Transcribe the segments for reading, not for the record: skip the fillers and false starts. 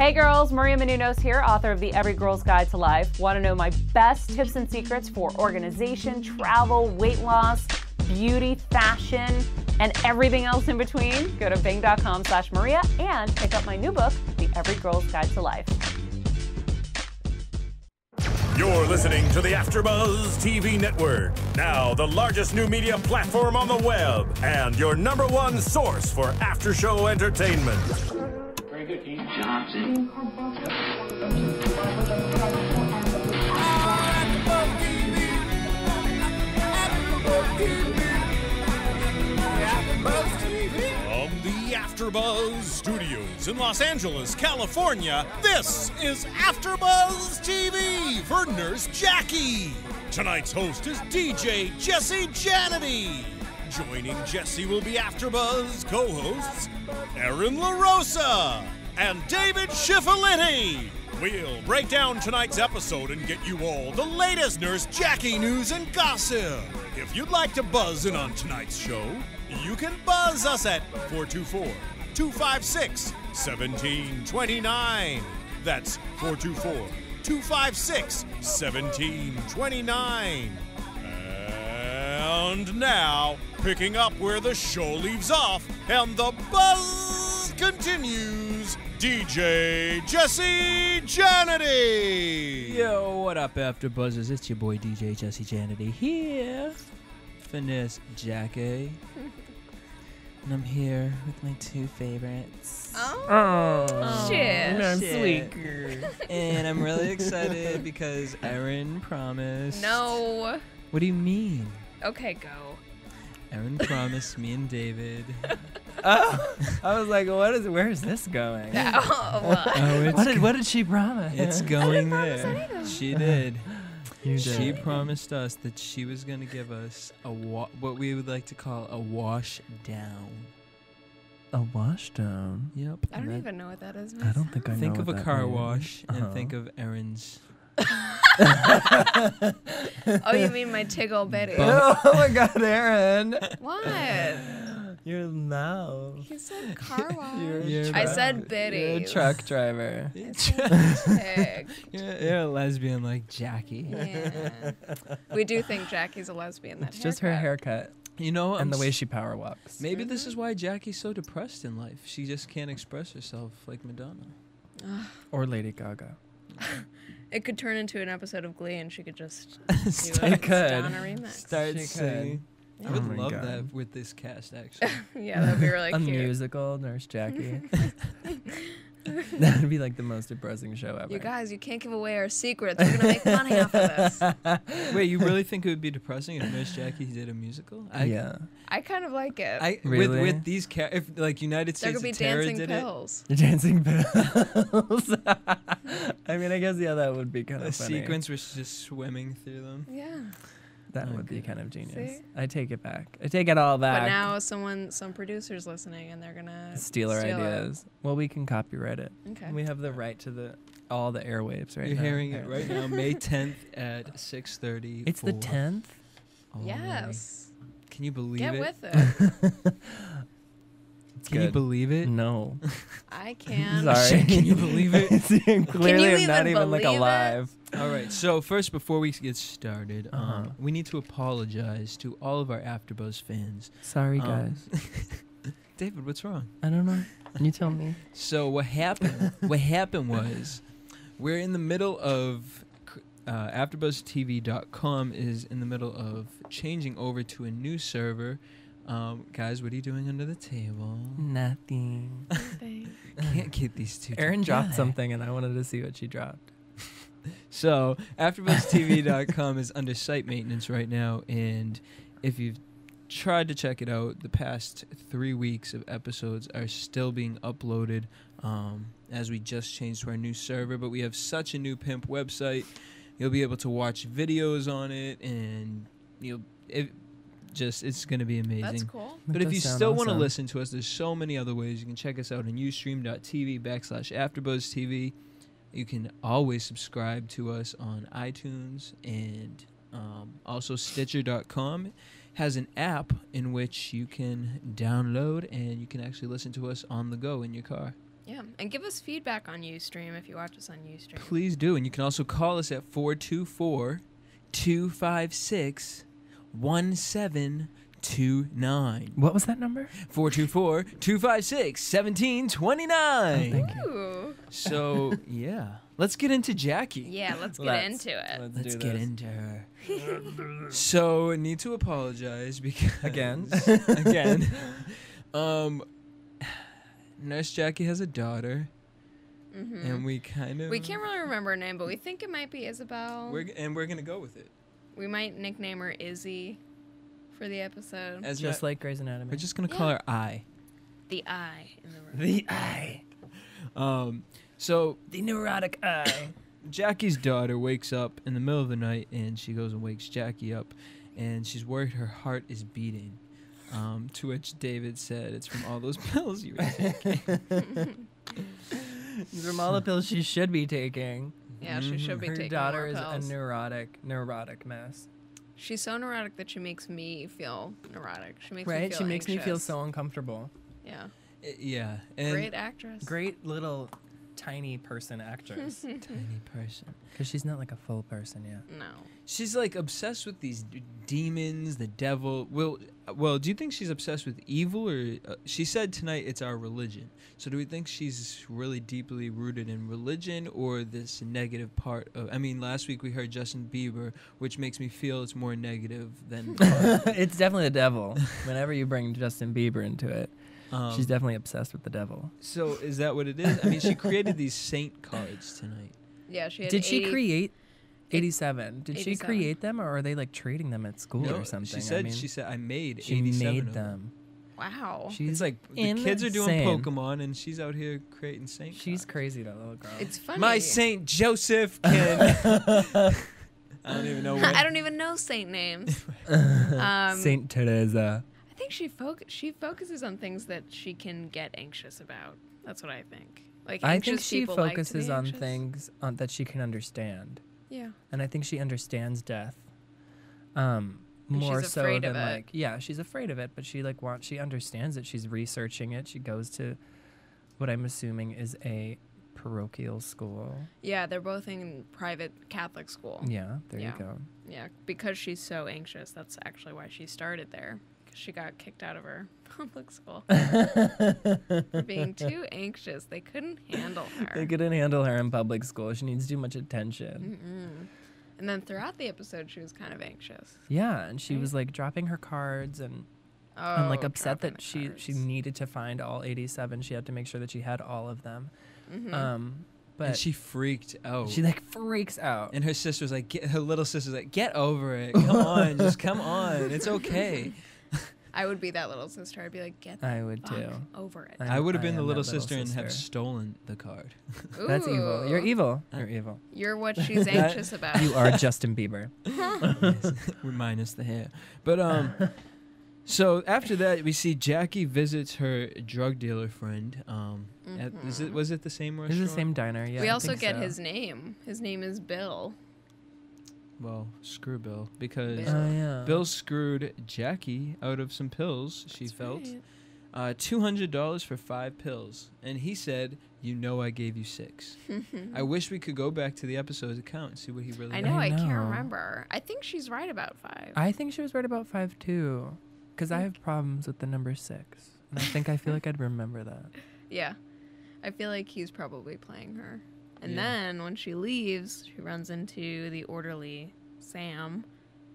Hey girls, Maria Menounos here, author of the Every Girl's Guide to Life. Want to know my best tips and secrets for organization, travel, weight loss, beauty, fashion, and everything else in between? Go to bing.com/Maria and pick up my new book, The Every Girl's Guide to Life. You're listening to the AFTERBUZZ TV Network, now the largest new media platform on the web and your #1 source for after-show entertainment. Very good, Keith Johnson. From the AFTERBUZZ Studios in Los Angeles, California, this is AFTERBUZZ TV for Nurse Jackie. Tonight's host is DJ Jesse Janedy. Joining Jesse will be AFTERBUZZ co-hosts Erin Rosa and David Schifilliti. We'll break down tonight's episode and get you all the latest Nurse Jackie news and gossip. If you'd like to buzz in on tonight's show, you can buzz us at 424-256-1729. That's 424-256-1729. And now, picking up where the show leaves off and the buzz continues, DJ Jesse Janedy. Yo, what up, AfterBuzzers? It's your boy DJ Jesse Janedy here for Nurse Jackie. And I'm here with my two favorites. Oh, shit. No, sweet. And I'm really excited because Erin promised. No. What do you mean? Okay, go. Erin promised me and David. Oh, I was like, where is this going? What did she promise? It's going there. She did. You She did. promised us that she was going to give us what we would like to call a wash down. A wash down? Yep. I don't even know what that is. I don't think I know. Think of what a that car means. wash and think of Erin's. Oh, you mean my Tiggle Betty? Oh my God, Erin! What? Your mouth. You said car wash. You're I said Betty. You're a truck driver. You're a lesbian like Jackie. Yeah. We do think Jackie's a lesbian. It's just her haircut You know, and the way she power walks. maybe this is why Jackie's so depressed in life. She just can't express herself like Madonna. Or Lady Gaga. It could turn into an episode of Glee, and she could just Start- do It a could. Madonna remix. Start She singing. could. I would Oh my love God. that with this cast, actually. Yeah, that'd be really A cute. musical, Nurse Jackie. That'd be like the most depressing show ever. You guys, you can't give away our secrets. We're gonna make money off of this. Wait, you really think it would be depressing if Nurse Jackie did a musical? Yeah. I kind of like it. Really? With these if like United There States could be of Terror dancing did pills. The dancing pills. I mean, I guess, yeah, that would be kind it, a of funny. sequence where she's just swimming through them. Yeah. That Oh, would be good. kind of genius. See? I take it back. I take it all back. But now some producer's listening, and they're gonna Steal our it. ideas. Well, we can copyright it. Okay. We have the right to all the airwaves right You're now. hearing it right now, May 10th at 6:30. It's the 10th? Yes. Can you believe Get it? with it. Can you good. believe it? No. I can. Sorry. Can you believe it? Clearly, you I'm not even even like believe it? alive. All right. So first, before we get started, Uh-huh. we need to apologize to all of our AfterBuzz fans. Sorry, Um, guys. David, what's wrong? I don't know. You tell me. So what happened? What happened was, we're in the middle of AfterBuzzTV.com is in the middle of changing over to a new server. Guys, what are you doing under the table? Nothing. Can't get these two. Erin dropped together. something, and I wanted to see what she dropped. So AfterBuzzTV.com is under site maintenance right now, and if you've tried to check it out, the past 3 weeks of episodes are still being uploaded as we just changed to our new server. But we have such a new pimp website. You'll be able to watch videos on it, and it's going to be amazing. That's cool. But That if does you sound still want to awesome. listen to us, there's so many other ways. You can check us out on ustream.tv/AfterBuzzTV. You can always subscribe to us on iTunes, and also Stitcher.com has an app in which you can download, and you can actually listen to us on the go in your car. Yeah, and give us feedback on Ustream if you watch us on Ustream. Please do. And you can also call us at 424-256-1729. What was that number? 424-256-1729. Thank you. Ooh. So, yeah. Let's get into Jackie. Yeah, let's get into it. Let's get into her. So, I need to apologize because... Again. Nurse Jackie has a daughter. And we kind of... We can't really remember her name, but we think it might be Isabel. We're going to go with it. We might nickname her Izzy for the episode. Just like Grey's Anatomy. We're just going to call her I. The I in the room. The eye. So... The neurotic eye. Jackie's daughter wakes up in the middle of the night, and she goes and wakes Jackie up, and she's worried her heart is beating. To which David said, "It's from all those pills you were taking." From all the pills she should be taking. Yeah, she should be Her taking daughter more is pills. a neurotic mess. She's so neurotic that she makes me feel neurotic. She makes Right? me feel She makes me feel anxious. so uncomfortable. Yeah. Yeah. And Great actress. Great little tiny person actress. tiny person. Because she's not like a full person yet. No. She's like obsessed with these demons, the devil. Well, do you think she's obsessed with evil, or she said tonight it's our religion? So do we think she's really deeply rooted in religion, or this negative part of? I mean, last week we heard Justin Bieber, which makes me feel it's more negative than. It's definitely the devil. Whenever you bring Justin Bieber into it, she's definitely obsessed with the devil. So is that what it is? I mean, she created these saint cards tonight. Yeah, she had Did she 80 create 87? Did she 87. create them, or are they like trading them at school No, or something? She said I made she 87 made of them. Wow. She's It's like the kids are doing insane. Pokemon, and she's out here creating saint. She's cards. crazy, that little girl. It's funny. My Saint Joseph can. I don't even know what. I don't even know saint names. Saint Teresa. I think she focuses on things that she can get anxious about. That's what I think. Like I anxious think she people like to be focuses on anxious. things that she can understand. Yeah. And I think she understands death. More she's so afraid than of it. like, yeah, she's afraid of it, but she she understands it. She's researching it. She goes to what I'm assuming is a parochial school. Yeah, they're both in private Catholic school. Yeah, there Yeah. you go. Yeah, because she's so anxious. That's actually why she started there. 'Cause she got kicked out of her public school for being too anxious. They couldn't handle her. They couldn't handle her in public school. She needs too much attention. And then throughout the episode, she was kind of anxious. Yeah, and she Right. was like dropping her cards and Oh, like upset dropping that the she cards. needed to find all 87. She had to make sure that she had all of them. But And she freaked out. she like freaks out. And her sister's like, her little sister's like, get over it. Come on, just come on. It's okay. I would be that little sister. I'd be like, get the I would fuck too. over it. I would have been I the am little that little sister and have sister. stolen the card. That's evil. You're Ooh. evil. You're evil. You're what she's anxious about. You are Justin Bieber. Minus the hair. But so after that, we see Jackie visits her drug dealer friend. Was it the same It's restaurant? the same diner. Yeah. we I also think get so. his name. His name is Bill. Well, screw Bill, because Bill. Oh yeah. Bill screwed Jackie out of some pills. She That's felt right. $200 for 5 pills, and he said, "You know, I gave you 6." I wish we could go back to the episode's account and see what he really. I meant. know. I know. can't remember. I think she's right about 5. I think she was right about 5 too, because I have problems with the number 6, and I feel like I'd remember that. Yeah. I feel like he's probably playing her. And Yeah. then when she leaves, she runs into the orderly, Sam,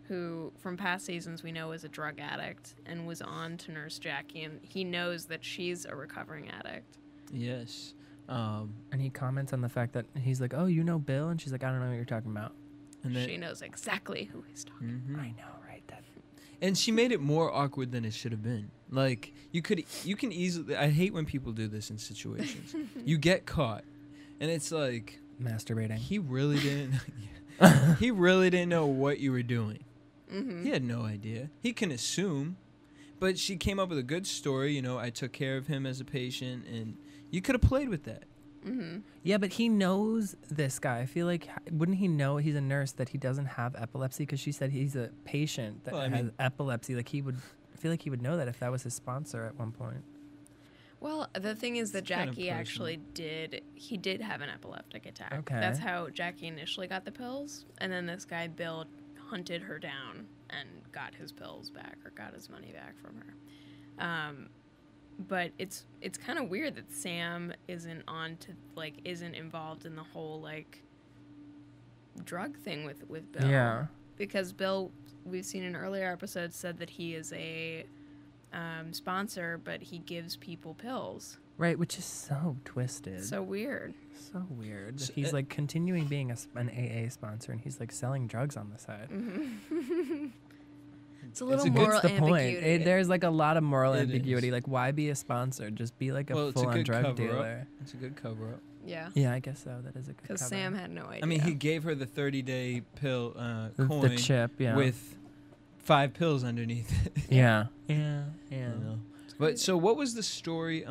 who from past seasons we know is a drug addict and was on to Nurse Jackie, and he knows that she's a recovering addict. Yes. And he comments on the fact that he's like, "Oh, you know Bill," and she's like, "I don't know what you're talking about." And then, She knows exactly who he's talking Mhm. I know, right? That And she made it more awkward than it should have been. Like you can easily. I hate when people do this in situations. You get caught, and it's like masturbating. he really didn't. He really didn't know what you were doing. He had no idea. He can assume, but she came up with a good story. You know, I took care of him as a patient, and you could have played with that. Yeah, but he knows this guy. I feel like, wouldn't he know he's a nurse that he doesn't have epilepsy? Because she said he's a patient that Well, I has mean- epilepsy. Like I feel like he would know that if that was his sponsor at one point. Well, the thing is that kinda Jackie personal. actually did have an epileptic attack. Okay. That's how Jackie initially got the pills, and then this guy Bill hunted her down and got his pills back, or got his money back from her. But it's kind of weird that Sam isn't involved in the whole like drug thing with Bill. Yeah. Because Bill, we've seen in earlier episodes, said that he is a sponsor, but he gives people pills. Right, which is so twisted. So weird. So weird. That he's like continuing being an AA sponsor, and he's like selling drugs on the side. It's a little a good- moral What's the point? ambiguity. There's like a lot of moral It ambiguity. is. Like, why be a sponsor? Just be like a Well, it's a full-on good drug cover-up. dealer. It's a good cover up. Yeah. Yeah, I guess so. That is a good Because cover. Sam had no idea. I mean, he gave her the 30-day pill the coin chip, yeah. with 5 pills underneath it. Yeah. Yeah. you Yeah. know? But so what was the story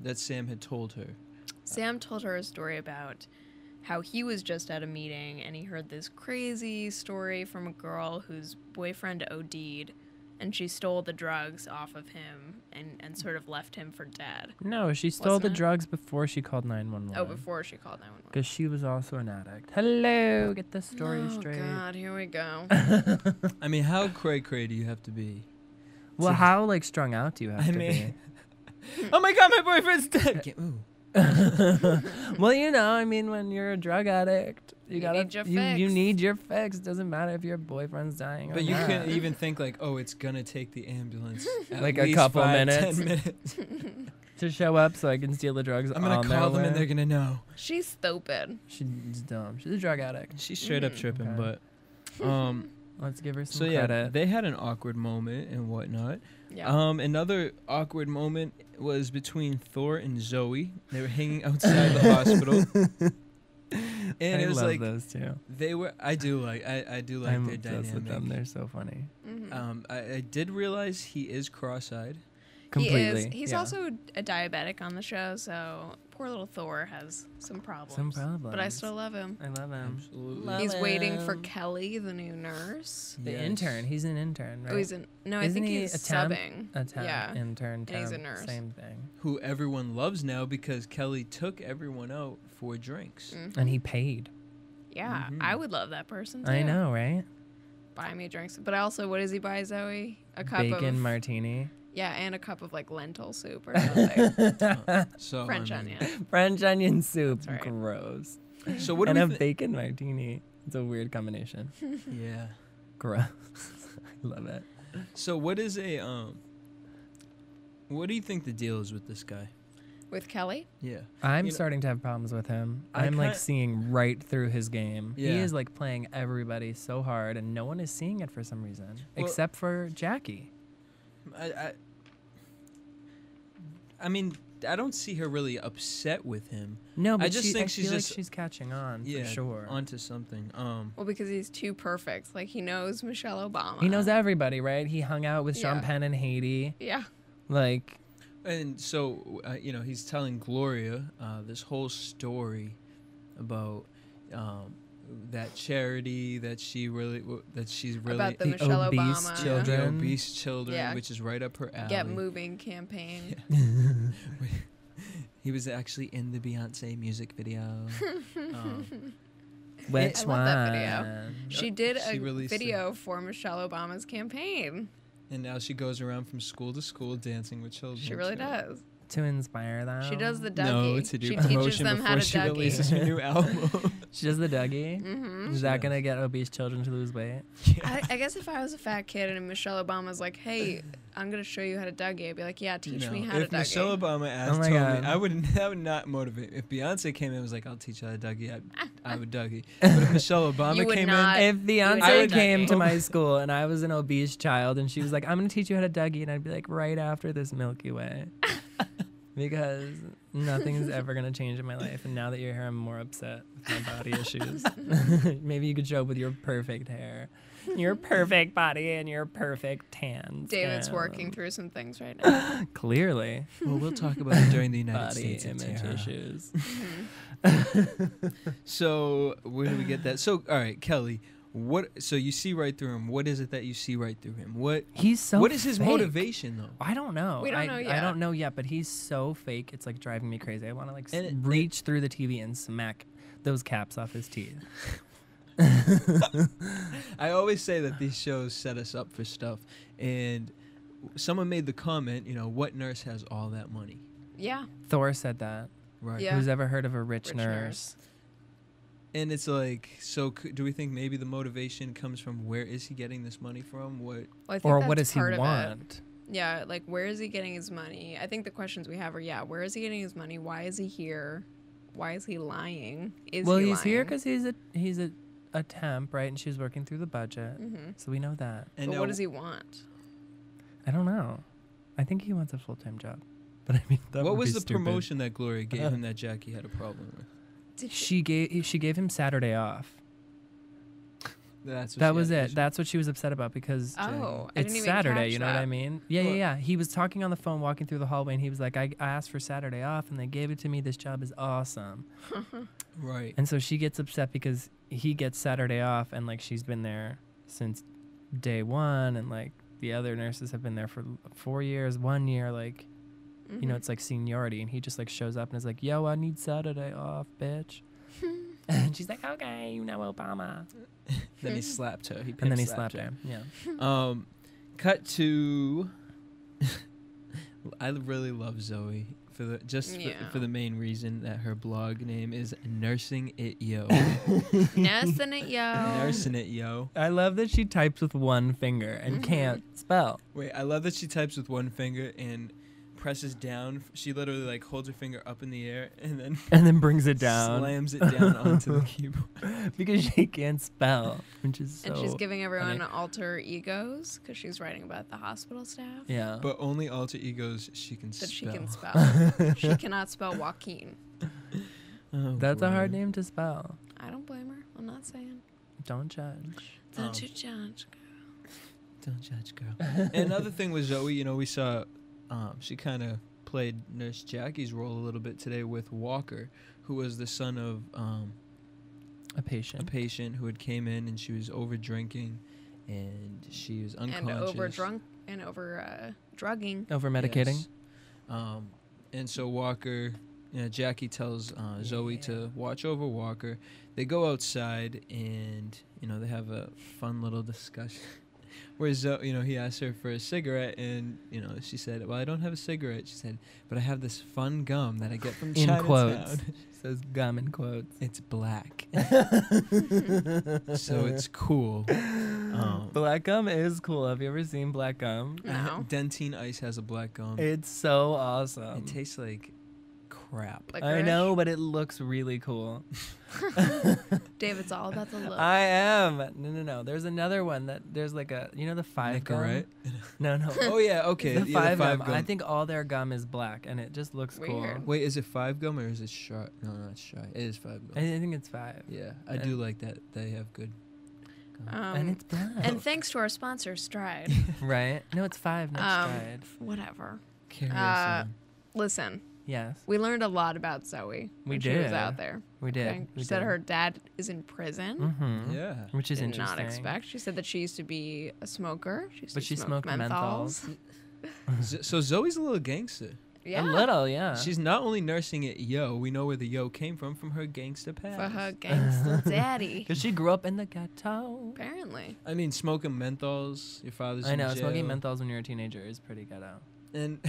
that Sam had told her? Sam told her a story about how he was just at a meeting and he heard this crazy story from a girl whose boyfriend OD'd, and she stole the drugs off of him and sort of left him for dead. No, she stole the Wasn't it? drugs before she called 911. Oh, before she called 911. Because she was also an addict. Hello, get the story Oh, straight. God, here we go. I mean, how cray-cray do you have to be? Well, how like strung out do you have to be? Oh my God, my boyfriend's dead. Ooh. Well, you know, I mean, when you're a drug addict, you gotta need your you fix. need your fix. Doesn't matter if your boyfriend's dying. But or you not. can even think like, oh, it's gonna take the ambulance at Like a least couple 5, minutes. 10 minutes. to show up so I can steal the drugs. I'm gonna on their call them and way. they're gonna know. She's stupid. She's dumb. She's a drug addict. She's straight up tripping, Okay. but Let's give her some so yeah, credit. they had an awkward moment and whatnot. Yeah. Another awkward moment was between Thor and Zoe. They were hanging outside the hospital. And I it was love like those two. they were. I do like I'm their obsessed with them. dynamic. They're so funny. I did realize he is cross-eyed. Completely. He is. He's yeah. also a diabetic on the show, so poor little Thor has some problems. Some problems. But I still love him. I love him. Absolutely. Love He's waiting for him. Kelly, the new nurse. The Yes. intern. He's an intern, right? Oh, he's I Isn't think he he's a temp? subbing. A temp, Yeah. intern, temp, he's a nurse. same thing. Who everyone loves now because Kelly took everyone out for drinks. And he paid. Yeah, I would love that person too. I know, right? Buy me drinks. But also, what does he buy, Zoe? A cup Bacon of martini. Yeah, and a cup of like lentil soup or something. So French I mean, onion. French onion soup. That's right. Gross. So what do And we a think? bacon martini. It's a weird combination. Yeah. Gross. I love it. So what is a what do you think the deal is with this guy? With Kelly? Yeah. I'm You know- starting to have problems with him. I I'm like ki- seeing right through his game. He Yeah. is like playing everybody so hard, and no one is seeing it for some reason, Well- except for Jackie. I mean, I don't see her really upset with him. No, but I just think she's feel just like she's catching on yeah, for sure. onto something. Well, because he's too perfect. Like, he knows Michelle Obama. He knows everybody, right? He hung out with Sean Yeah. Penn and Haiti. Yeah. Like, And so, he's telling Gloria this whole story about that charity that she's really About the The Michelle obese Obama. the children. obese children, Yeah. which is right up her alley. Get Moving campaign. He was actually in the Beyonce music video. which I one? love that video. She did She a released it. video for Michelle Obama's campaign. And now she goes around from school to school dancing with children. She really too. does. To inspire them. She does the Dougie. No, to do she teaches promotion them before how to she Dougie. releases her new album. She does the Dougie. Mm-hmm. Is that gonna get obese children to lose weight? I guess if I was a fat kid and Michelle Obama's like, "Hey, I'm gonna show you how to Dougie," I'd be like, "Yeah, teach me how to If Dougie." Michelle Obama asked, Oh my told God. me, that would not motivate me. If Beyonce came in and was like, I'll teach you how to Dougie, I would Dougie. But if Michelle Obama You would came not. in, If I Beyonce would came Dougie. to my school and I was an obese child and she was like, I'm going to teach you how to Dougie, and I'd be like, right after this Milky Way. Because nothing's ever going to change in my life. And now that you're here, I'm more upset with my body issues. Maybe you could show up with your perfect hair, your perfect body, and your perfect tan. David's skin. working through some things right now. Clearly. well, we'll talk about it during the United Body States image era. issues. So where do we get that? So all right, Kelly, What? So you see right through him. What is it that you see right through him? What? He's so What is his fake. motivation though? I don't know. We don't know yet. I don't know yet, but he's so fake. It's like driving me crazy. I want to like And reach through the TV and smack those caps off his teeth. I always say that these shows set us up for stuff, and someone made the comment, what nurse has all that money? Yeah. Thor said that. Right. Yeah. Who's ever heard of a rich Rich nurse? And it's like, so do we think maybe the motivation comes from where is he getting this money from? What? Well, I think Or that's what does he part of it. want? Yeah, like where is he getting his money? I think the questions we have are, where is he getting his money? Why is he here? Why is he lying? Well, he he's here lying? because he's a temp, right? And she was working through the budget, so we know that. And But now, what does he want? I don't know. I think he wants a full-time job. But I mean, that what would was be the stupid. promotion that Gloria gave him that Jackie had a problem with? She gave him Saturday off. That's what That she was had it. issue- That's what she was upset about because Oh, I didn't it's even Saturday. catch You know that. what I mean? Yeah, Well- yeah. He was talking on the phone, walking through the hallway, and he was like, "I asked for Saturday off, and they gave it to me. This job is awesome." Right. And so she gets upset because he gets Saturday off, and like she's been there since day one, and like the other nurses have been there for 4 years, 1 year, like. You know, it's like seniority, and he just like shows up and is like, "Yo, I need Saturday off, bitch." And she's like, "Okay, Obama." Then he slapped her. And then he slapped her. Yeah. Cut to. I really love Zoe for the main reason that her blog name is Nursing It Yo. Nursing it, yo. Nursing It Yo. I love that she types with one finger and can't spell. Wait, I love that she types with one finger and presses down. She literally like holds her finger up in the air and then brings it down. slams it down onto the keyboard. Because she can't spell, which is so And she's giving everyone funny. alter egos because she's writing about the hospital staff. Yeah. But only alter egos she can That spell. she can spell. She cannot spell Joaquin. Oh, That's a boy. hard name to spell. I don't blame her. I'm not saying. Don't judge. Don't you judge, girl. Don't judge, girl. And another thing with Zoe, we saw she kind of played Nurse Jackie's role a little bit today with Walker, who was the son of A patient. a patient who had came in and she was over drinking and she was unconscious. And over drunk and over drugging. Over medicating. Yes. And so Walker, Jackie tells Zoe to watch over Walker. They go outside and they have a fun little discussion. Where Zoe, he asked her for a cigarette, and she said, "Well, I don't have a cigarette." She said, "But I have this fun gum that I get from In Chinatown." quotes. Says gum in quotes. It's black, so it's cool. Black gum is cool. Have you ever seen black gum? No. Dentine Ice has a black gum. It's so awesome. It tastes like crap. Like I know, but it looks really cool. Dave, it's all about the look. I am. No. There's another one that there's like the 5 gum. Nicorette? No. Oh yeah, okay. The yeah, 5 the 5 gum. gum. I think all their gum is black, and it just looks cool. Weird. Wait, is it 5 gum or is it shy? No, not shy. It is 5 gum. I think it's 5. Yeah, I do like that. They have good. And it's black. And thanks to our sponsor, Stride. Right? No, it's 5, not Stride. Whatever. Carry us on. Listen, Yes, we learned a lot about Zoe when she was did. out there. we did. Okay? We She said did. her dad is in prison. Mm-hmm. Yeah. Which is Did interesting. not expect. She said that she used to be a smoker. She used But to she smoke smoked menthols. So Zoe's a little gangster. Yeah. A little, yeah. She's not only nursing it yo, we know where the yo came from her gangster past. For her gangster daddy. Because she grew up in the ghetto. Apparently. I mean, smoking menthols, your father's I know, in jail. smoking menthols when you're a teenager is pretty ghetto. And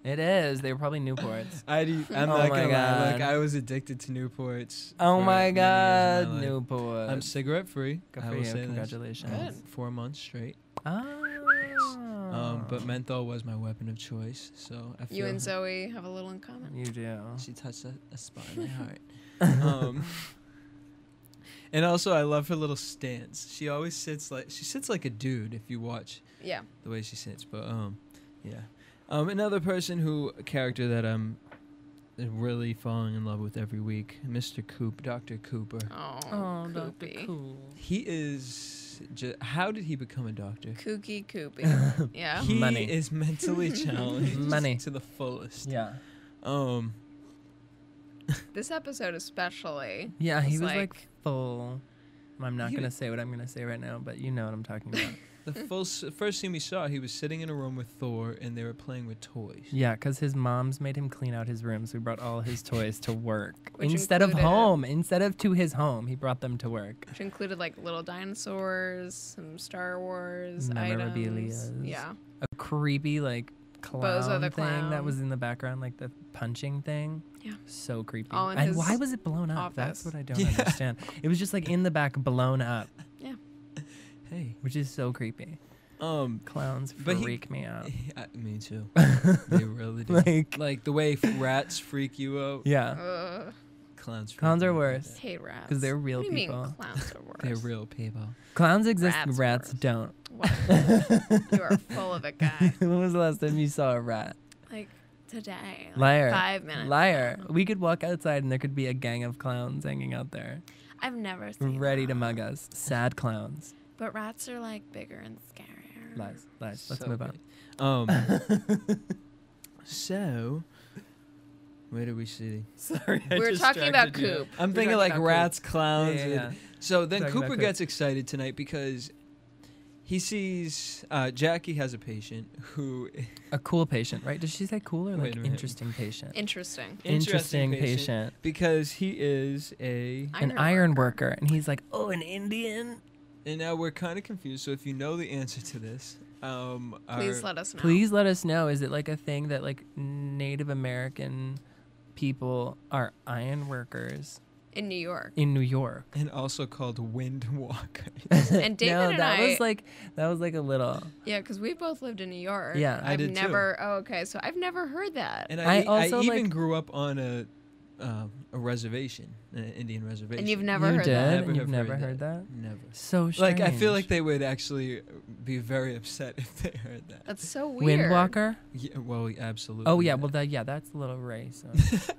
It is. They were probably Newports. I'm Oh not my gonna lie, like God. I was addicted to Newports. Oh for my many years God, of my life. Newport. I'm cigarette free. Good I for will you. say this. Congratulations. Good. 4 months straight. Oh. But menthol was my weapon of choice, so I feel You and Zoe have a little in common. You do. She touched a spot in my heart. And also, I love her little stance. She always sits like a dude if you watch Yeah. the way she sits. But yeah. Another character that I'm really falling in love with every week, Mr. Coop, Dr. Cooper. Oh, Dr. Koopy. Cool. He is. How did he become a doctor? Kooky Koopy. Yeah. He Money. is mentally challenged Money. to the fullest. Yeah. This episode especially. Yeah, he It's was like full I'm not going to say what I'm going to say right now, but you know what I'm talking about. The first scene we saw, he was sitting in a room with Thor, and they were playing with toys. Yeah, because his mom's made him clean out his room, so he brought all his toys to work. Which Instead of included- home. Instead of to his home, he brought them to work. Which included like little dinosaurs, some Star Wars Memorabilia. items. Yeah. A creepy, like, clown Bozo the thing that clown. was in the background, like the punching thing. Yeah. So creepy. All in And his why was it blown up? That's office. what I don't understand. It was just like in the back, blown up, Yeah. Hey. which is so creepy. Clowns But he- freak me out. Me too. They really do. Like the way rats freak you out. Yeah. Ugh. Clowns. freak Clowns me are out. worse. Hate rats. 'Cause they're real what do you people. Mean clowns are worse. They're real people. Clowns exist, Rats rats worse. don't. Wow. You are full of it, guy. When was the last time you saw a rat? Like today. Like Liar. 5 minutes. Liar. ago. We could walk outside and there could be a gang of clowns hanging out there, I've never seen ready to that. mug us. Sad clowns. But rats are like bigger and scarier. Lies. Lies. Let's So move on. great. So, where do we see? Sorry. We were talking about Coop. I'm We're thinking talking like about Coop. rats, clowns. Yeah, and- yeah. So then Talking about Cooper Coop. gets excited tonight because he sees Jackie has a patient who A cool patient, right? Does she say cool or Wait like a minute. interesting patient? Interesting. Interesting patient. because he is An iron worker. And he's like, oh, an Indian? and now we're kind of confused. So if you know the answer to this, Please let us know. Please let us know. Is it like a thing that like Native American people are iron workers In New York. in New York? and also called Windwalkers. And David no, and that I. was like a little. Yeah, because we both lived in New York. Yeah. I I've did too. never. Oh, okay. So I've never heard that. And I I also, even like- grew up on a reservation, an Indian reservation. And you've never You heard did? that. Never You've have never heard heard that? Never. So strange. Like I feel like they would actually be very upset if they heard that. That's so weird. Windwalker? Yeah, well, absolutely. Oh yeah, well that's a little racist.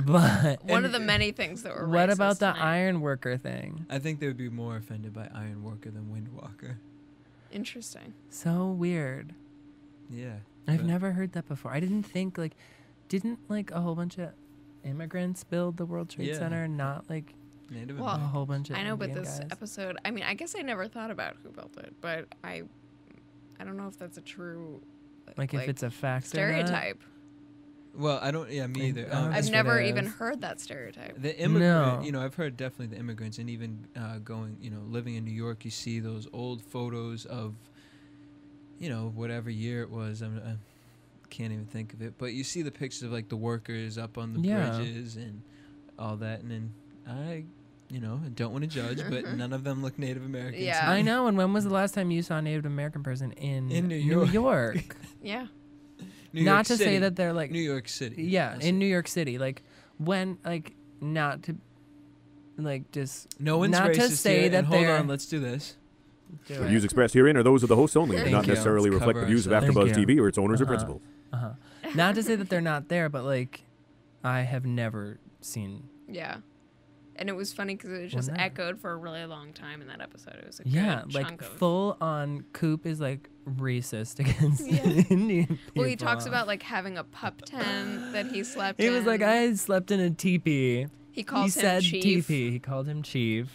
But One of the many things that were. what racist about the tonight. iron worker thing? I think they would be more offended by Ironworker than Windwalker. Interesting. So weird. Yeah. I've but- never heard that before. I didn't think didn't like a whole bunch of immigrants build the World Trade Yeah. Center, not like Native Well, a American. whole bunch of I know, but Indian this guys. episode. I mean, I guess I never thought about who built it, but I don't know if that's a true. Like if it's a fact stereotype. Well, I don't. Yeah, me I either. don't know I've That's what never it even is. heard that stereotype. The immigrant, No. you know, I've heard definitely the immigrants, and even going, living in New York, you see those old photos of, whatever year it was. I can't even think of it, but you see the pictures of like the workers up on the Yeah. bridges and all that, and then I don't want to judge, but none of them look Native American. to Yeah. me. I know. And when was the last time you saw a Native American person in In New York. York? Yeah. New Not York to say City. that they're like New York City. yeah, I'll in say. New York City. Like when not to like just No one's not to racist say here, that and hold they're- on, let's do this. do The it. views expressed herein are those of the hosts only and do Thank not you. necessarily Let's reflect cover the views of ourselves. AfterBuzz Thank you. TV or its owners or Uh-huh. principals. Not to say that they're not there, but like I have never seen. Yeah. And it was funny because it was just Wasn't it? echoed for a really long time in that episode. It was a Yeah, good like chunk of. full on Coop is like racist against Yeah. Indian people. Well, he talks about like having a pup tent that he slept in. He was like, I slept in a teepee. He calls he him said Chief. teepee. He called him Chief.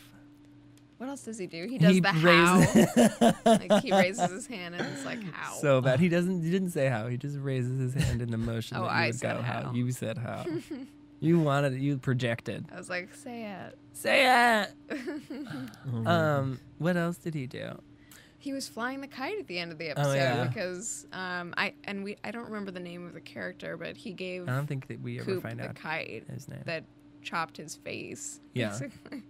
What else does he do? He does the raises- how. Like he raises his hand and it's like how. So bad. He didn't say how. He just raises his hand in the motion Oh, that you I would said go how. You said how. You wanted it. You projected. I was like, say it. Say it. Oh What else did he do? He was flying the kite at the end of the Oh, episode yeah. because I don't remember the name of the character, but he gave I don't think that we ever Coop find the out kite his name. that chopped his face. Yeah. basically.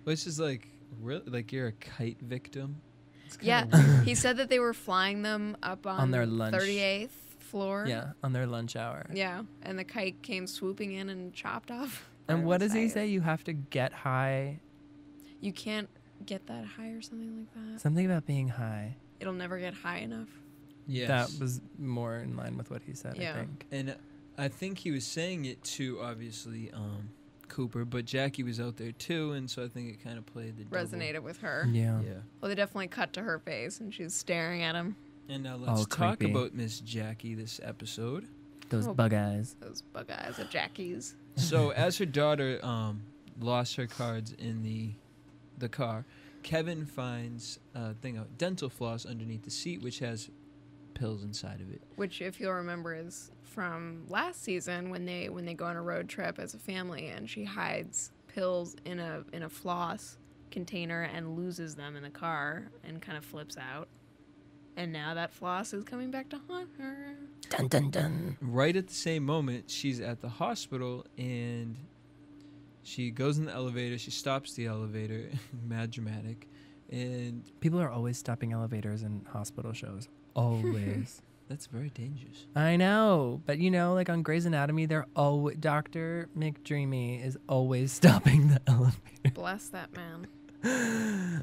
Which is like, really, like you're a kite victim. It's kinda Yeah. weird. He said that they were flying them up on their lunch. 38th floor. Yeah, on their lunch hour. Yeah, and the kite came swooping in and chopped off. And part what of does his he face. say? You have to get high. You can't get that high or something like that. Something about being high. It'll never get high enough. Yes. That was more in line with what he said, Yeah. I think. And I think he was saying it to obviously Cooper, but Jackie was out there too, and so I think it kind of played the double. Resonated with her. Yeah. Yeah. Well, they definitely cut to her face, and she's staring at him. And now All let's talk creepy. about Miss Jackie this episode. Those Oh. bug eyes. Those bug eyes at Jackie's. So as her daughter lost her cards in the the car, Kevin finds a thing of dental floss underneath the seat, which has pills inside of it. Which, if you'll remember, is from last season when they go on a road trip as a family, and she hides pills in a floss container and loses them in the car and kind of flips out. And now that floss is coming back to haunt her. Dun dun dun. Right at the same moment, she's at the hospital and she goes in the elevator. She stops the elevator, mad dramatic, and People are always stopping elevators in hospital shows. Always. that's very dangerous. I know, but you know, like on Grey's Anatomy, they're always Dr. McDreamy is always stopping the elevator. Bless that man.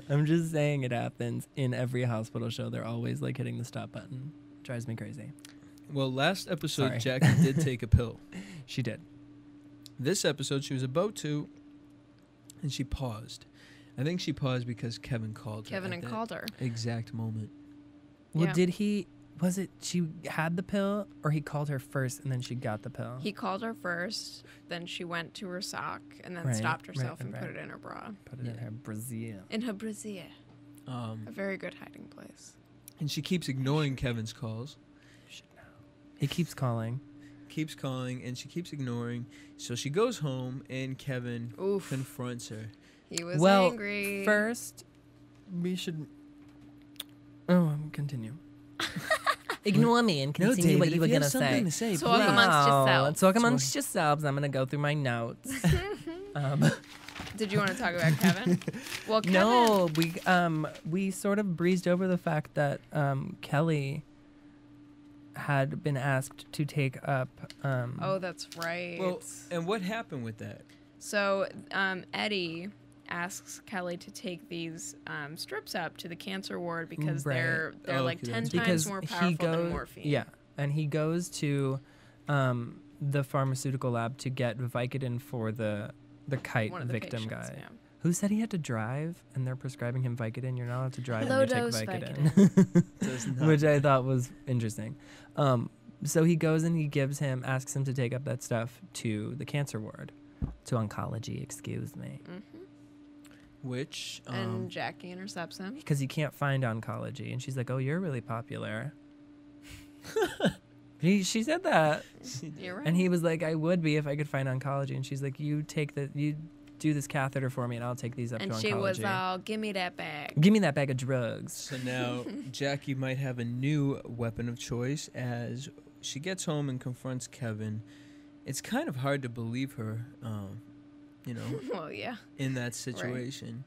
I'm just saying it happens in every hospital show. They're always like hitting the stop button. Drives me crazy. Well, last episode, Sorry. Jackie did take a pill. She did. This episode, she was about to, and she paused. I think she paused because Kevin called her. Kevin at and that called her. exact moment. Well, Yeah. did he? Was it she had the pill, or he called her first and then she got the pill? He called her first, then she went to her sock and then Right, stopped right, herself right, and right. put it in her bra. Put it in her brassiere. In her brassiere. Um, A very good hiding place. and she keeps ignoring Kevin's calls. He keeps calling. Keeps calling, and she keeps ignoring. So she goes home, and Kevin Oof. confronts her. He was Well, angry. first, we should. Oh, continue. Ignore me and continue what you were gonna say. Talk amongst yourselves. Talk amongst yourselves. I'm gonna go through my notes. Did you want to talk about Kevin? Well, Kevin. No, we sort of breezed over the fact that Kelly had been asked to take up. Oh, that's right. Well, and what happened with that? So Eddie asks Kelly to take these strips up to the cancer ward because Right. they're Oh, like okay, 10 that's times because more he powerful than goes, morphine. yeah, and he goes to the pharmaceutical lab to get Vicodin for the kite One of the victim patients, guy. yeah. Who said he had to drive, and they're prescribing him Vicodin. You're not allowed to drive Low when you dose take Vicodin, Does not. which I thought was interesting. So he goes and he asks him to take up that stuff to the cancer ward, to oncology. Excuse me, Which, And Jackie intercepts him. because he can't find oncology, and she's like, "Oh, you're really popular." She said that. You're right. And he was like, I would be if I could find oncology. And she's like, you do this catheter for me and I'll take these up and to oncology. she was all, give me that bag. Give me that bag of drugs. so now Jackie might have a new weapon of choice as she gets home and confronts Kevin. It's kind of hard to believe her, Well, yeah. in that situation.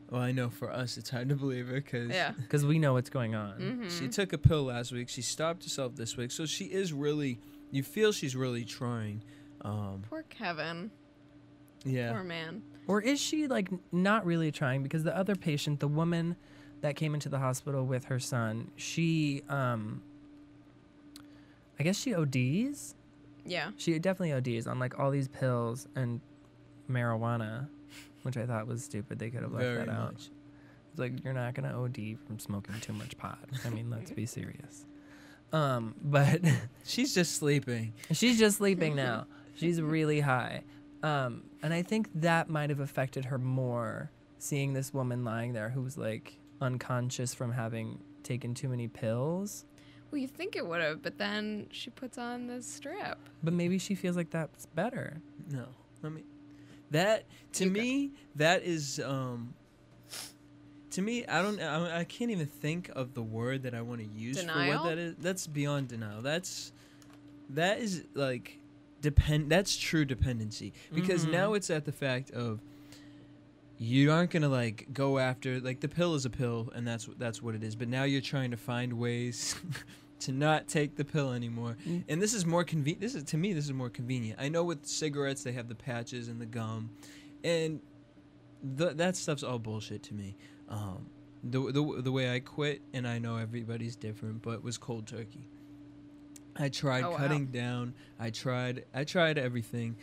Well, I know for us it's hard to believe her because Yeah. Because we know what's going on. Mm-hmm. she took a pill last week. She stopped herself this week. So she is really, you feel she's really trying. Poor Kevin. Yeah. Poor man. Or is she like not really trying? Because the other patient, the woman that came into the hospital with her son, she, I guess she ODs. Yeah. She definitely ODs on like all these pills and marijuana, which I thought was stupid. They could have left Very that out. much. It's like, you're not gonna OD from smoking too much pot. I mean, let's be serious. But She's just sleeping. she's just sleeping now. She's really high. And I think that might have affected her more, seeing this woman lying there who was like unconscious from having taken too many pills. Well, you think it would have, but then she puts on this strip. But maybe she feels like that's better. No. I mean, that, to You me, that is, to me, I can't even think of the word that I want to use for Denial? what that is. That's beyond denial. That is like, that's true dependency. Because now it's at the fact of, you aren't going to like go after, like the pill is a pill and that's what it is. But now you're trying to find ways to not take the pill anymore. And this is more convenient. To me, this is more convenient. I know with cigarettes, they have the patches and the gum. And that stuff's all bullshit to me. The way I quit, and I know everybody's different, but was cold turkey. I tried cutting down. I tried everything,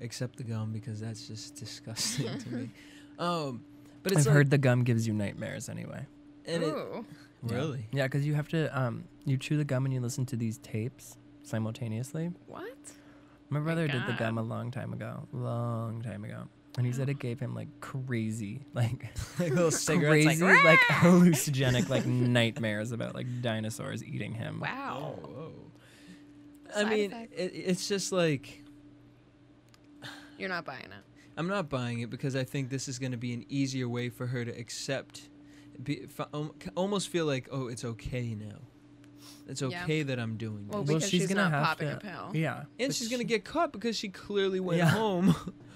except the gum because that's just disgusting to me. But it's I've heard the gum gives you nightmares anyway. and it, Ooh. really. Yeah, because you have to you chew the gum and you listen to these tapes simultaneously. What? My brother did the God. gum a long time ago. And he said it gave him like crazy, like little cigarettes, crazy, like hallucinogenic, like nightmares about like dinosaurs eating him. Wow. Whoa. Side I mean, effect. it's just like You're not buying it. I'm not buying it because I think this is going to be an easier way for her to accept. Almost feel like, oh, it's okay now. It's okay that I'm doing this. Well, because she's she's gonna not have popping to, a pill. Yeah, And she's going to get caught because she clearly went Yeah. home.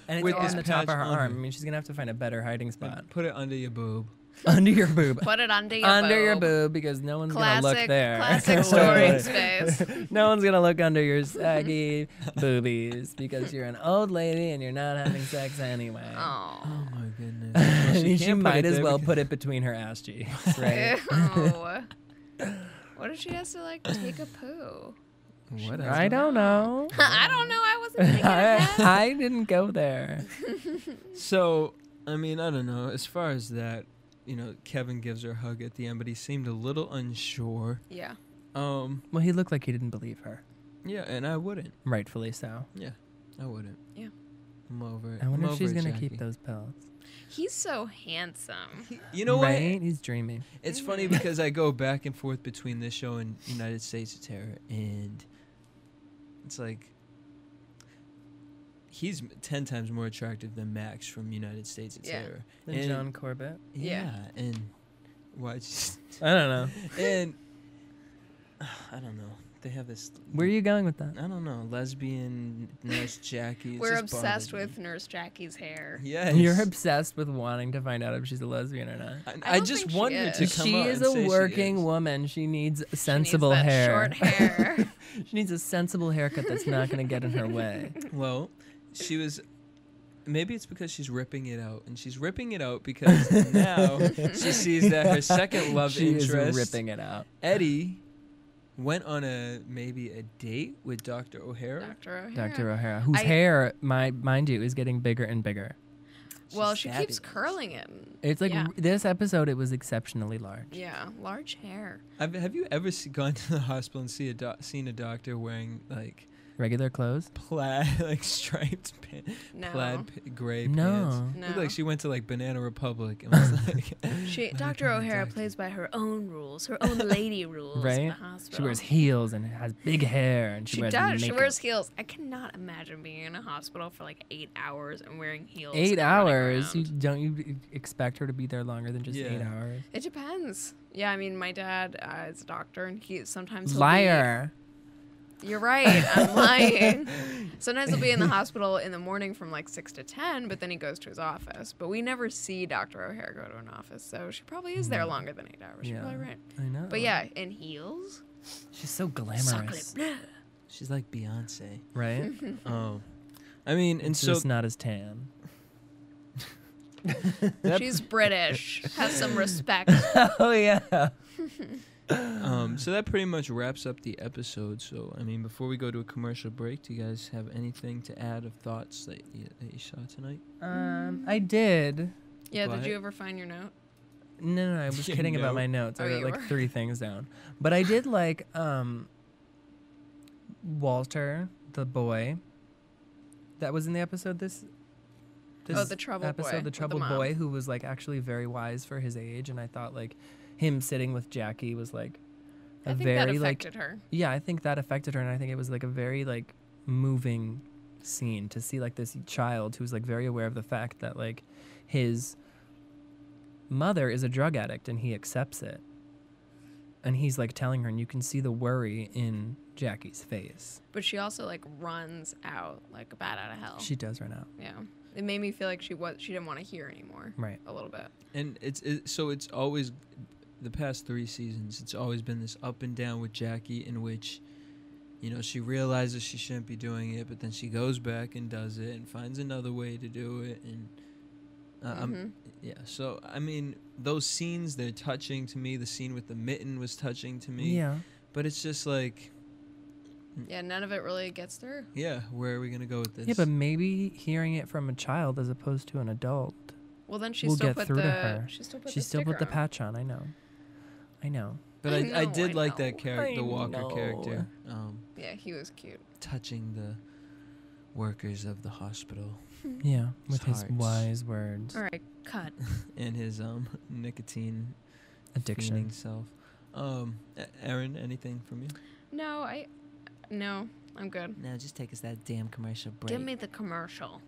and it's with on this the top of patch her on arm. her. I mean, she's gonna have to find a better hiding spot. Put it under your boob. Under your boob. Put it under your Under your boob. boob, because no one's gonna look Classic, there. classic storing space. No one's gonna look under your saggy boobies because you're an old lady and you're not having sex anyway. Oh. Oh my goodness. Well, I mean, she can't put might it as there well because- put it between her ass cheeks, right? Ew. What if she has to like take a poo? Whatever. I don't know. I don't know. I wasn't thinking ahead. I didn't go there. So, I mean, I don't know. As far as that, Kevin gives her a hug at the end, but he seemed a little unsure. Yeah. Well, he looked like he didn't believe her. Yeah, and I wouldn't. Rightfully so. Yeah, I wouldn't. Yeah. I'm over it. I wonder I'm if she's over it, gonna Jackie. keep those pills. He's so handsome. You know right? what? He's dreamy. It's funny because I go back and forth between this show and United States of Terror, and it's like he's 10 times more attractive than Max from United States of Yeah. Terror. Then And- John Corbett. Yeah, and why? I don't know. And I don't know. They have this. Where are you going with that? I don't know. Lesbian Nurse Jackie. It's We're just obsessed bothered with Nurse Jackie's hair. me. Yeah, You're obsessed with wanting to find out if she's a lesbian or not. I don't just think she want her to is. come She out is and say a she working is. woman. She needs She needs sensible that hair. Short hair. She needs a sensible haircut that's not going to get in her way. Well, she was. Maybe it's because she's ripping it out, and she's ripping it out because now she sees that her second love She is interest, ripping it out. Eddie, went on maybe a date with Dr. O'Hara. Dr. O'Hara. Dr. O'Hara, whose I- hair, mind you, is getting bigger and bigger. Well, She's she keeps fabulous. curling it. It's like Yeah. this episode, it was exceptionally large. Yeah, large hair. Have you ever gone to the hospital and seen a doctor wearing like Regular clothes? plaid, like striped No. plaid gray No. pants? No. Looked like she went to like Banana Republic and was like, Dr. O'Hara plays by her own rules, her own lady rules in Right? the hospital. She wears heels and has big hair, and she She wears does. makeup. She wears heels. I cannot imagine being in a hospital for like 8 hours and wearing heels. 8 and running hours? around. Don't you expect her to be there longer than just Yeah. 8 hours? It depends. Yeah, I mean, my dad is a doctor, and he sometimes he'll Liar. You're right. I'm lying. Sometimes he'll be in the hospital in the morning from like 6 to 10, but then he goes to his office. But we never see Dr. O'Hara go to an office, so she probably is there longer than 8 hours. You're probably right. I know. But yeah, in heels. She's so Chocolate glamorous, bleu. she's like Beyonce. right? Oh, I mean, and It's so just not as tan. She's British. Has some respect. Oh yeah. so that pretty much wraps up the episode. So I mean, before we go to a commercial break, do you guys have anything to add of thoughts that you saw tonight? I did. Yeah, What? did you ever find your note? No, I was You kidding about know. my notes. I Oh, wrote you like were? 3 things down. But I did like Walter, the boy that was in the episode this Oh, the troubled episode, boy the with the troubled mom. boy who was like actually very wise for his age, and I thought like him sitting with Jackie was like a I think very that like affected her. yeah, I think that affected her, and I think it was like a very like moving scene to see like this child who's like very aware of the fact that like his mother is a drug addict and he accepts it. And he's like telling her, and you can see the worry in Jackie's face. But she also like runs out like a bat out of hell. She does run out. Yeah. It made me feel like she didn't want to hear anymore. Right. A little bit. And so it's always the past 3 seasons. It's always been this up and down with Jackie, in which, she realizes she shouldn't be doing it, but then she goes back and does it and finds another way to do it. And yeah. So I mean, those scenes, they're touching to me. The scene with the mitten was touching to me. Yeah. But it's just like, Yeah, none of it really gets through. yeah, where are we gonna go with this? Yeah, but maybe hearing it from a child as opposed to an adult. Well, then she We'll still get put through the to her. she still put She the still put the sticker on. patch on. I know. But I I know, did I like know. that character, the I Walker know. character, Yeah, he was cute. touching the workers of the hospital. Yeah, with his Hearts. wise words. All right, cut. And his nicotine Addiction. fiending self. Erin, anything from you? No, I'm good. Now just take us that damn commercial break. Give me the commercial.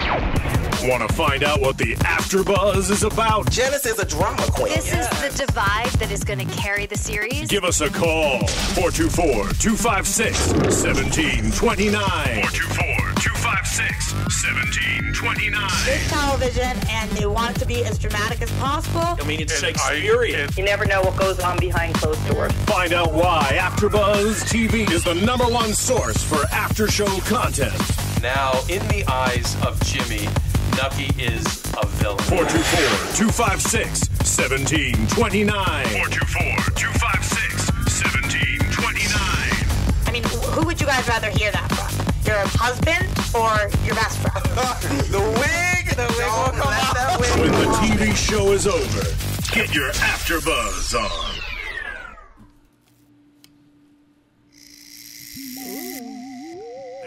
Want to find out what the AfterBuzz is about? Janice is a drama queen. This is the divide that is going to carry the series. Give us a call. 424-256-1729. 424-256-1729. It's television, and they want it to be as dramatic as possible. I mean, it's Shakespearean. You never know what goes on behind closed doors. Find out why AfterBuzz TV is the #1 source for after-show content. Now, in the eyes of Jimmy, Nucky is a villain. 424-256-1729. 424-256-1729. I mean, who would you guys rather hear that from? Your husband or your best friend? The wig! The wig will come out. That wig. When the TV show is over, get your AfterBuzz on.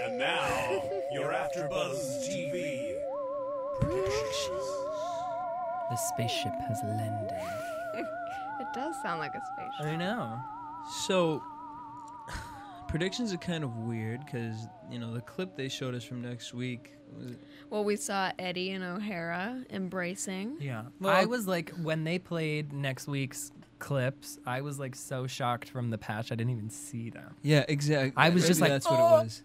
And now, your AfterBuzz TV predictions. The spaceship has landed. It does sound like a spaceship. I know. So, predictions are kind of weird because, you know, the clip they showed us from next week was Well, we saw Eddie and O'Hara embracing. Yeah. Well, I was like, when they played next week's clips, I was like so shocked from the patch, I didn't even see them. yeah, exactly. I was just Maybe like, that's what it "Oh, was.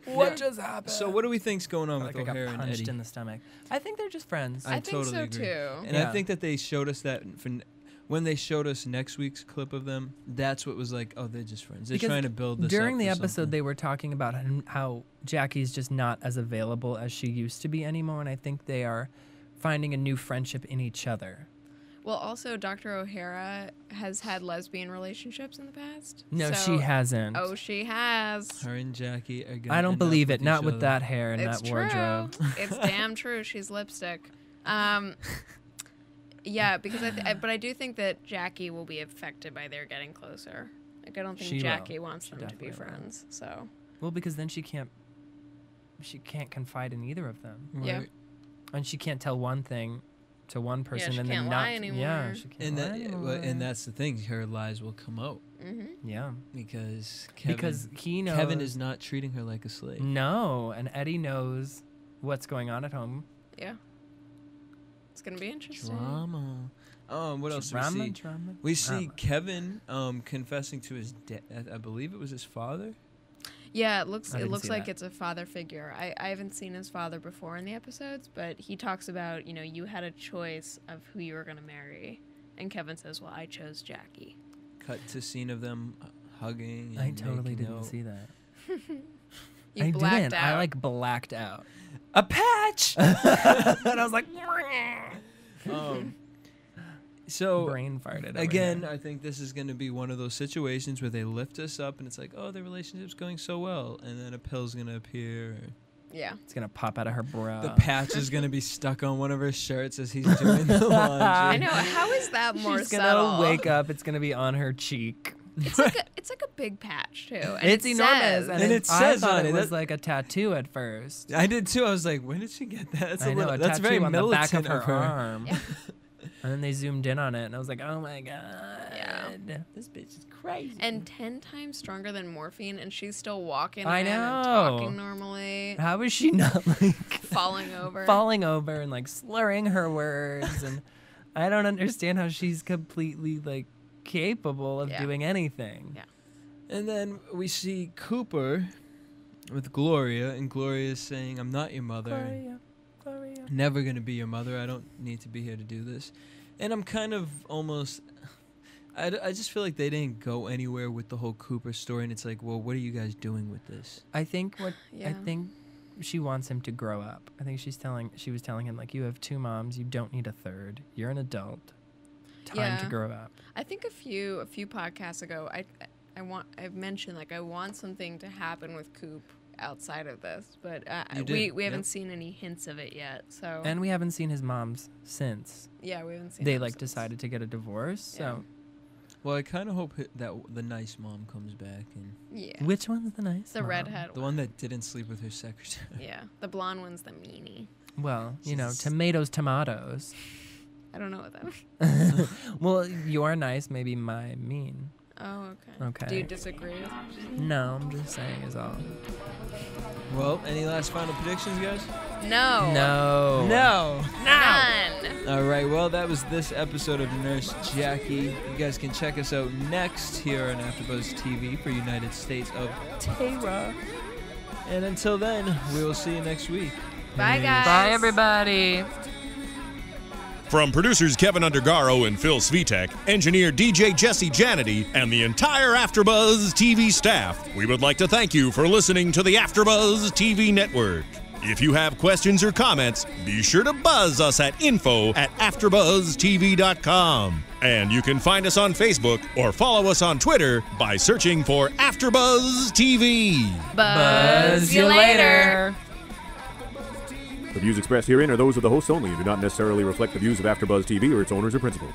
What Yeah. just happened? So, what do we think's going on like with I got O'Hara and punched Eddie? in the stomach. I think they're just friends. I I think totally so agree. too. And Yeah. I think that they showed us that when they showed us next week's clip of them, that's what was like, oh, they're just friends. They're Because trying to build this During up the for episode, something. they were talking about how Jackie's just not as available as she used to be anymore, and I think they are finding a new friendship in each other. Well, also, Dr. O'Hara has had lesbian relationships in the past. No, so- she hasn't. Oh, she has. Her and Jackie are gonna I don't end up believe it. with Not each with other. that hair and It's that true. wardrobe. It's damn true. She's lipstick. Yeah, because but I do think that Jackie will be affected by their getting closer. Like, I don't think She will. Jackie wants She them to be definitely will. friends. So Well, because then she can't confide in either of them, yeah. Right. and she can't tell one thing to one person she and can't then lie not. anymore. Yeah, she can't And lie that, anymore. and that's the thing. Her lies will come out yeah, because he knows Kevin is not treating her like a slave. no, and Eddie knows what's going on at home. Yeah. It's gonna be interesting. Drama. What else do we see? Drama. We see Drama. Kevin confessing to his dad. I believe it was his father. Yeah, it looks I didn't see like that. it's a father figure. I haven't seen his father before in the episodes, but he talks about, you had a choice of who you were gonna marry, and Kevin says, "Well, I chose Jackie." Cut to scene of them hugging. And I totally making didn't out. see that. You I blacked didn't. out. I like blacked out, A patch. and I was like, So brain farted. over again, here. I think this is going to be one of those situations where they lift us up, and it's like, oh, the relationship's going so well, and then a pill's going to appear. Or Yeah. It's gonna pop out of her bra. the patch is going to be stuck on one of her shirts as he's doing the laundry. I know. How is that more She's gonna subtle? wake up. It's gonna be on her cheek. It's like a big patch too. And It's it enormous, says- And it I says thought on it it, was that- like a tattoo at first. I did too. I was like, when did she get that? That's I know, a that's tattoo very on the back militant of her arm. Yeah. And then they zoomed in on it, and I was like, oh my god. Yeah. This bitch is crazy. And 10 times stronger than morphine, and she's still walking. I in and know. talking normally, How is she not like falling over. falling over and like slurring her words? And I don't understand how she's completely like capable of Yeah. doing anything. Yeah. And then we see Cooper with Gloria, and Gloria is saying, I'm not your mother. Gloria. Never going to be your mother. I don't need to be here to do this. And I'm kind of almost... I just feel like they didn't go anywhere with the whole Cooper story, and it's like, well, what are you guys doing with this? I think Yeah. she wants him to grow up. I think she was telling him like, you have two moms, you don't need a third. You're an adult. Time to Yeah. grow up. I think a few podcasts ago, I've mentioned like I want something to happen with Coop outside of this, but You did, we haven't yep. seen any hints of it yet. So And we haven't seen his moms since yeah, we haven't seen. they them like since. decided to get a divorce. So Well, I kind of hope that the nice mom comes back and Yeah. Which one's the nice? The mom? redhead the one that didn't sleep with her secretary. Yeah. The blonde one's the meanie. Well, you know, tomatoes. I don't know what that means. Well, you're nice, maybe my mean. Oh, okay. Okay. Do you disagree? No, I'm just saying is all. Well, any last final predictions, guys? No. No. No. None. All right, well, that was this episode of Nurse Jackie. You guys can check us out next here on AfterBuzz TV for United States of Terra. And until then, we will see you next week. Bye, guys. Bye, everybody. From producers Kevin Undergaro and Phil Svitek, engineer DJ Jesse Janedy, and the entire AfterBuzz TV staff, we would like to thank you for listening to the AfterBuzz TV network. If you have questions or comments, be sure to buzz us at info@AfterBuzzTV.com. And you can find us on Facebook or follow us on Twitter by searching for AfterBuzz TV. Buzz you later. The views expressed herein are those of the hosts only and do not necessarily reflect the views of AfterBuzz TV or its owners or principals.